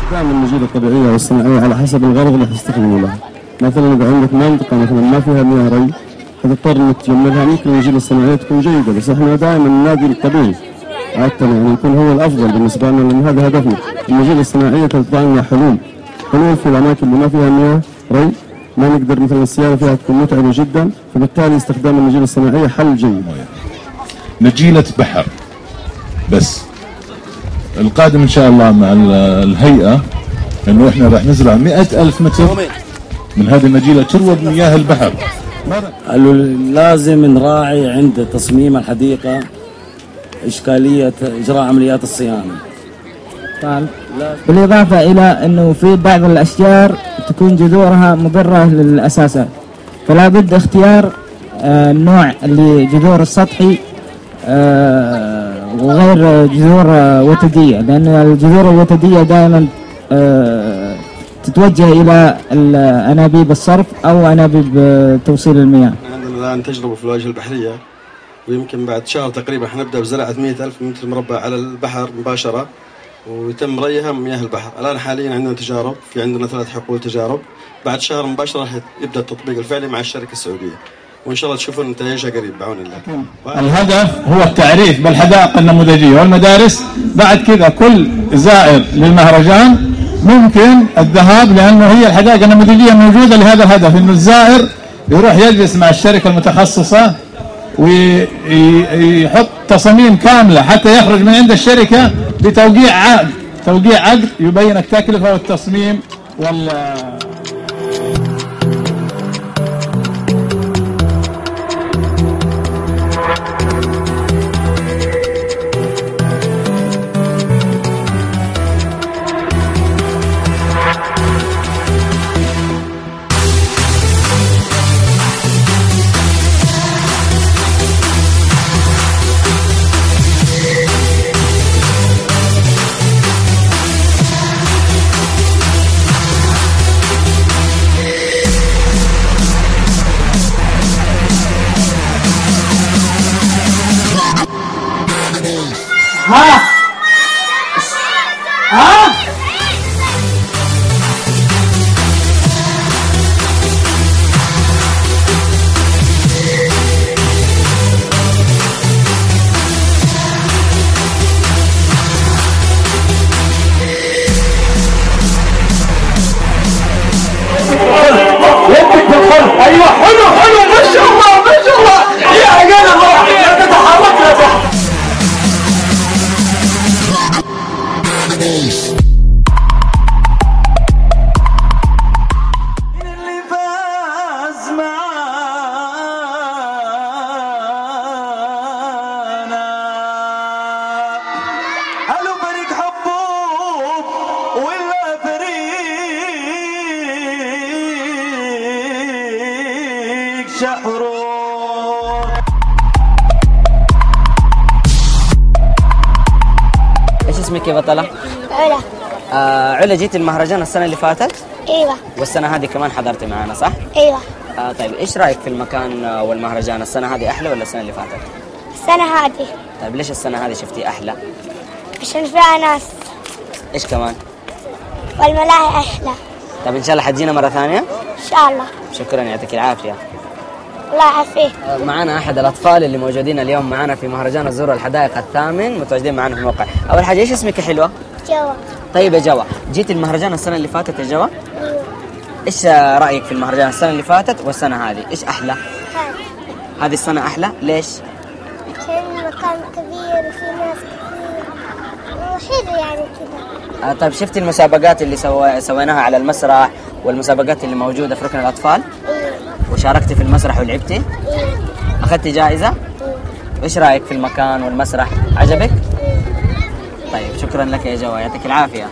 استخدام النجيلة الطبيعية والصناعية على حسب الغرض اللي حيستخدموا لها. مثلا إذا عندك منطقة مثلا ما فيها مياه ري هتضطر إنك تجملها، ممكن النجيلة الصناعية تكون جيدة، بس إحنا دائما ننادي الطبيعي عادة يعني يكون هو الأفضل بالنسبة لنا، لأن هذا هدفنا. النجيلة الصناعية تطلع لنا حلول في الأماكن اللي ما فيها مياه ري، ما نقدر مثلا الصيانة فيها تكون متعبة جدا، فبالتالي استخدام النجيلة الصناعية حل جيد. نجيلة بحر بس. القادم إن شاء الله مع الهيئة إنه إحنا راح نزرع 100,000 متر من هذه النجيلة تروى بمياه البحر. لازم نراعي عند تصميم الحديقة إشكالية إجراء عمليات الصيانة. بالإضافة إلى أنه في بعض الأشجار تكون جذورها مضرة للأساسات، فلا بد اختيار النوع اللي جذور السطحي وغير جذور وتدية، لأن الجذور الوتدية دائما تتوجه إلى أنابيب الصرف أو أنابيب توصيل المياه. عندنا الآن تجربة في الواجهة البحرية، ويمكن بعد شهر تقريبا حنبدأ بزراعة 100,000 متر مربع على البحر مباشرة، ويتم ريها من مياه البحر. الآن حاليا عندنا تجارب، في عندنا 3 حقول تجارب، بعد شهر مباشرة راح يبدأ التطبيق الفعلي مع الشركة السعودية، وإن شاء الله تشوفون نتائجها قريب بعون الله. الهدف هو التعريف بالحدائق النموذجية والمدارس. بعد كذا كل زائر للمهرجان ممكن الذهاب، لأنه هي الحدائق النموذجية موجودة لهذا الهدف، إنه الزائر يروح يجلس مع الشركة المتخصصة ويحط تصاميم كاملة حتى يخرج من عند الشركة بتوقيع عقد، توقيع عقد يبين التكلفة والتصميم ايوه حلو ما شاء الله يا عقال الله لا تتحرك لا تتحرك. اللي فاز معانا قالوا فريق حبوب ولا فريق شحرور. ايش اسمك يا بطلة؟ علا. علا، جيت المهرجان السنة اللي فاتت؟ ايوه. والسنة هذه كمان حضرتي معانا صح؟ ايوه. طيب ايش رأيك في المكان والمهرجان؟ السنة هذه أحلى ولا السنة اللي فاتت؟ السنة هذه. طيب ليش السنة هذه شفتي أحلى؟ عشان فيها ناس. ايش كمان؟ والملاهي أحلى. طيب إن شاء الله حتجينا مرة ثانية؟ إن شاء الله. شكرا، يعطيك العافية. الله يعافيك. معنا أحد الأطفال اللي موجودين اليوم معنا في مهرجان الزور الحدائق الثامن، متواجدين معنا في الموقع. أول حاجة إيش اسمك يا حلوة؟ جوا. طيب يا جوا، جيت المهرجان السنة اللي فاتت يا جوا؟ ايوه. إيش رأيك في المهرجان السنة اللي فاتت والسنة هذه؟ إيش أحلى؟ هذه السنة أحلى، ليش؟ عشان المكان كبير وفي ناس كثير وحلو يعني كذا. طيب شفتي المسابقات اللي سويناها على المسرح والمسابقات اللي موجودة في ركن الأطفال؟ ايوه. وشاركتي في المسرح ولعبتي؟ ايوه. أخذتي جائزة؟ ايوه. إيش رأيك في المكان والمسرح؟ عجبك؟ ايوه. طيب شكرا لك يا جوا، يعطيك العافية.